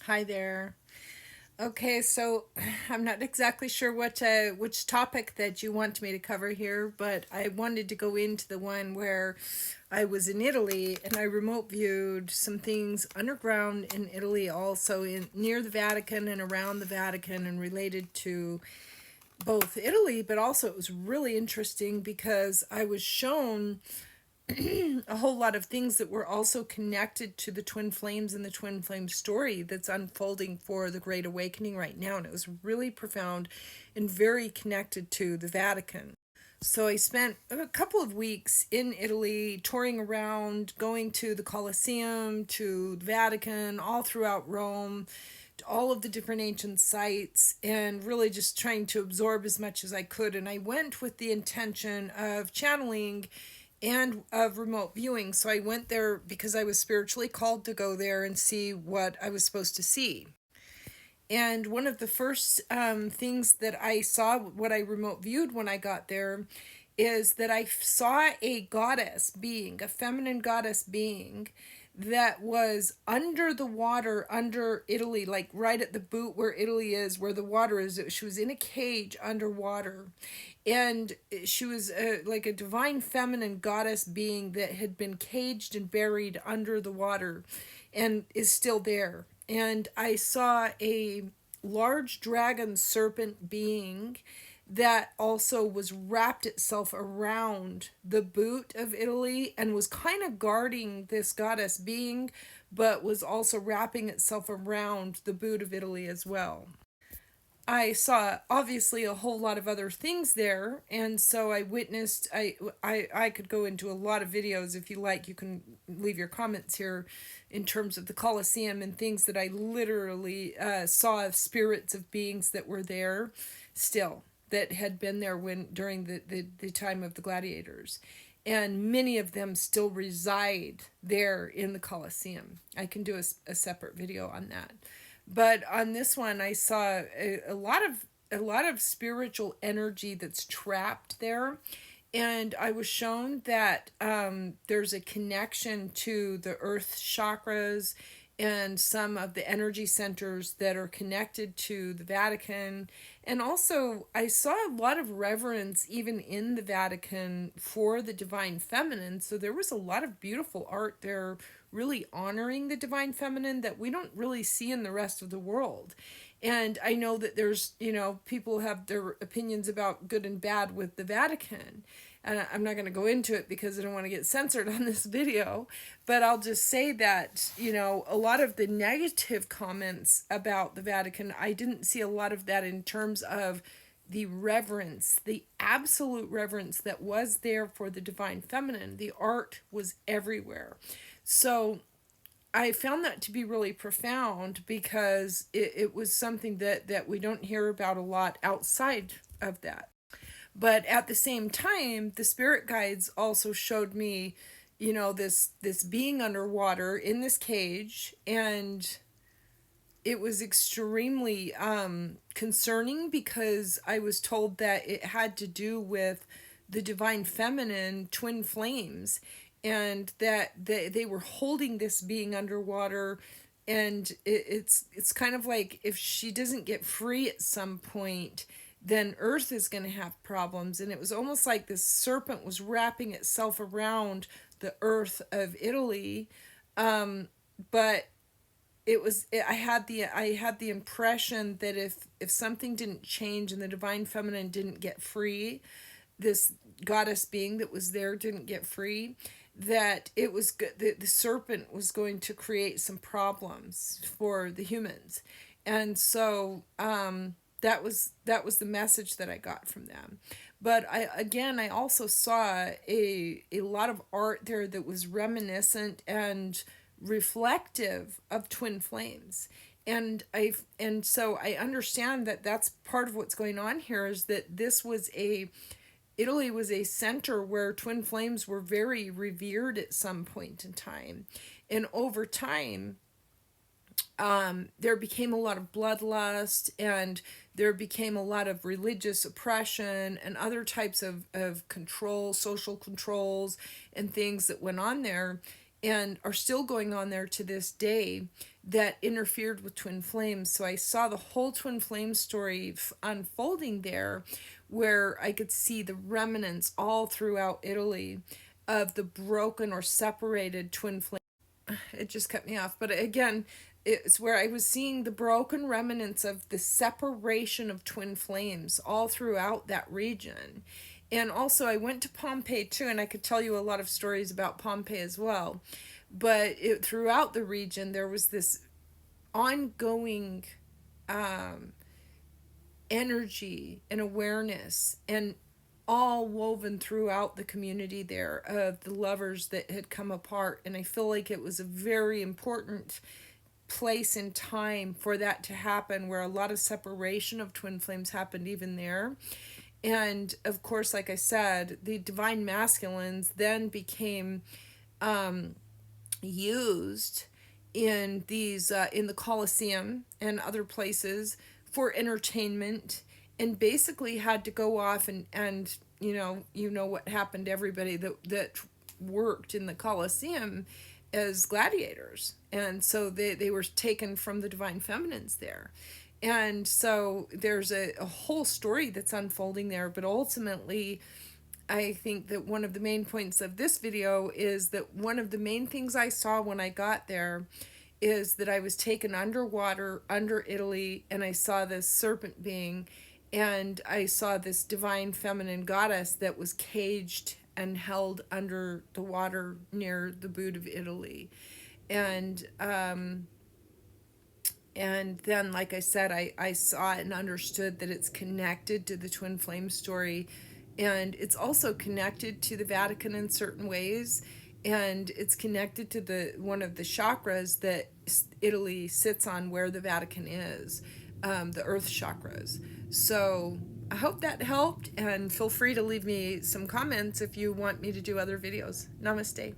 Hi there. Okay, so I'm not exactly sure which topic that you want me to cover here, but I wanted to go into the one where I was in Italy and I remote viewed some things underground in Italy, also in near the Vatican and around the Vatican, and related to both Italy, but also it was really interesting because I was shown a whole lot of things that were also connected to the twin flames and the twin flame story that's unfolding for the Great Awakening right now. And it was really profound and very connected to the Vatican. So I spent a couple of weeks in Italy touring around, going to the Colosseum, to the Vatican, all throughout Rome, to all of the different ancient sites, and really just trying to absorb as much as I could. And I went with the intention of channeling and of remote viewing. So I went there because I was spiritually called to go there and see what I was supposed to see. And one of the first things that I saw, what I remote viewed when I got there, is that I saw a goddess being, a feminine goddess being, that was under the water, under Italy, like right at the boot where Italy is, where the water is. She was in a cage underwater. And she was like a divine feminine goddess being that had been caged and buried under the water and is still there. And I saw a large dragon serpent being that also was wrapped itself around the boot of Italy and was kind of guarding this goddess being, but was also wrapping itself around the boot of Italy as well. I saw obviously a whole lot of other things there, and so I witnessed. I could go into a lot of videos if you like. You can leave your comments here in terms of the Colosseum and things that I literally saw of spirits of beings that were there still, that had been there when during the time of the gladiators. And many of them still reside there in the Colosseum. I can do a separate video on that. But on this one, I saw a lot of spiritual energy that's trapped there, and I was shown that there's a connection to the earth chakras and some of the energy centers that are connected to the Vatican. And also, I saw a lot of reverence even in the Vatican for the divine feminine. So there was a lot of beautiful art there, really honoring the divine feminine that we don't really see in the rest of the world. And I know that there's, people have their opinions about good and bad with the Vatican. And I'm not going to go into it because I don't want to get censored on this video. But I'll just say that, a lot of the negative comments about the Vatican, I didn't see a lot of that in terms of the reverence, the absolute reverence that was there for the divine feminine. The art was everywhere. So I found that to be really profound because it was something that we don't hear about a lot outside of that. But at the same time, the spirit guides also showed me, this being underwater in this cage, and it was extremely concerning because I was told that it had to do with the divine feminine twin flames, and that they were holding this being underwater. And it's kind of like if she doesn't get free at some point, then Earth is going to have problems. And it was almost like this serpent was wrapping itself around the Earth of Italy. But I had the impression that if something didn't change and the divine feminine didn't get free, this goddess being that was there didn't get free, that it was good, the serpent was going to create some problems for the humans. And so that was the message that I got from them. But I also saw a lot of art there that was reminiscent and reflective of twin flames. And so I understand that that's part of what's going on here, is that Italy was a center where twin flames were very revered at some point in time. And over time, there became a lot of bloodlust, and there became a lot of religious oppression and other types of control, social controls, and things that went on there and are still going on there to this day, that interfered with twin flames. So I saw the whole twin flame story unfolding there, where I could see the remnants all throughout Italy of the broken or separated twin flames. It just cut me off. But again, it's where I was seeing the broken remnants of the separation of twin flames all throughout that region. And also, I went to Pompeii too, and I could tell you a lot of stories about Pompeii as well. But throughout the region, there was this ongoing um, energy and awareness, and all woven throughout the community there of the lovers that had come apart. And I feel like it was a very important place and time for that to happen, where a lot of separation of twin flames happened even there. And of course, like I said, the divine masculines then became used in these in the Colosseum and other places for entertainment, and basically had to go off and you know what happened to everybody that worked in the Colosseum as gladiators. And so they were taken from the divine feminines there. And so there's a whole story that's unfolding there. But ultimately, I think that one of the main points of this video is that one of the main things I saw when I got there is that I was taken underwater, under Italy, and I saw this serpent being, and I saw this divine feminine goddess that was caged and held under the water near the boot of Italy. And then, like I said, I saw and understood that it's connected to the twin flame story, and it's also connected to the Vatican in certain ways, and it's connected to the one of the chakras that Italy sits on, where the Vatican is, the earth chakras. So I hope that helped, and feel free to leave me some comments if you want me to do other videos. Namaste.